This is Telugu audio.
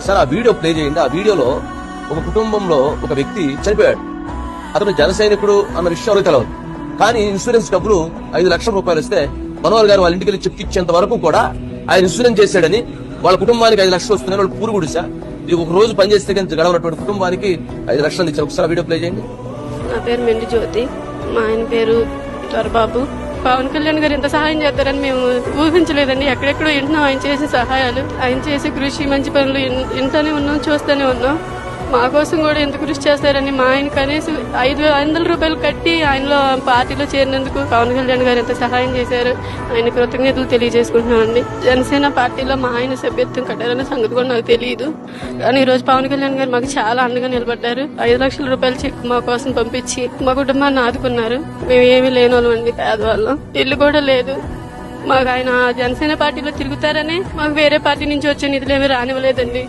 సార్ ఆ వీడియో ప్లే చేయండి. ఆ వీడియోలో ఒక కుటుంబంలో ఒక వ్యక్తి చనిపోయాడు. అతను జన సైనికుడు అన్న విషయంలో తెలవదు, కానీ ఇన్సూరెన్స్ డబ్బులు 5 లక్షల రూపాయలు ఇస్తే మనోహర్ గారు వాళ్ళ ఇంటికి వెళ్ళి చెక్ ఇచ్చేంత వరకు కూడా ఆయన ఇన్సూరెన్స్ చేశాడని, వాళ్ళ కుటుంబానికి 5 లక్షలు వస్తున్నాయి. వాళ్ళు పూరు గుడిసా ఇది ఒక రోజు పనిచేస్తే కానీ గడవనటువంటి కుటుంబానికి 5 లక్షలు ఇచ్చారు. ఒకసారి వీడియో ప్లే చేయండి. నా పేరు మెండి జ్యోతి, మా ఆయన పేరు దొరబాబు. పవన్ కళ్యాణ్ గారు ఎంత సహాయం చేస్తారని మేము ఊహించలేదండి. ఎక్కడెక్కడో వింటున్నాం ఆయన చేసే సహాయాలు, ఆయన చేసే కృషి, మంచి పనులు వింటూనే ఉన్నాం, చూస్తూనే ఉన్నాం. మా కోసం కూడా ఎంత కృషి చేస్తారని మా ఆయన కనీసం 500 రూపాయలు కట్టి ఆయనలో పార్టీలో చేరినందుకు పవన్ కళ్యాణ్ గారు ఎంత సహాయం చేశారు, ఆయన కృతజ్ఞతలు తెలియజేసుకుంటున్నామండి. జనసేన పార్టీలో మా ఆయన సభ్యత్వం కట్టారనే సంగతి కూడా నాకు తెలియదు, కానీ ఈ రోజు పవన్ కళ్యాణ్ గారు మాకు చాలా అండగా నిలబడ్డారు. 5 లక్షల రూపాయలు చెక్ మా కోసం పంపించి మా కుటుంబాన్ని ఆదుకున్నారు. మేము ఏమీ లేని వాళ్ళం అండి, పేదవాళ్ళం, ఇల్లు కూడా లేదు మాకు. ఆయన జనసేన పార్టీలో తిరుగుతారని మాకు వేరే పార్టీ నుంచి వచ్చే నిధులు ఏమీ రానివ్వలేదండి.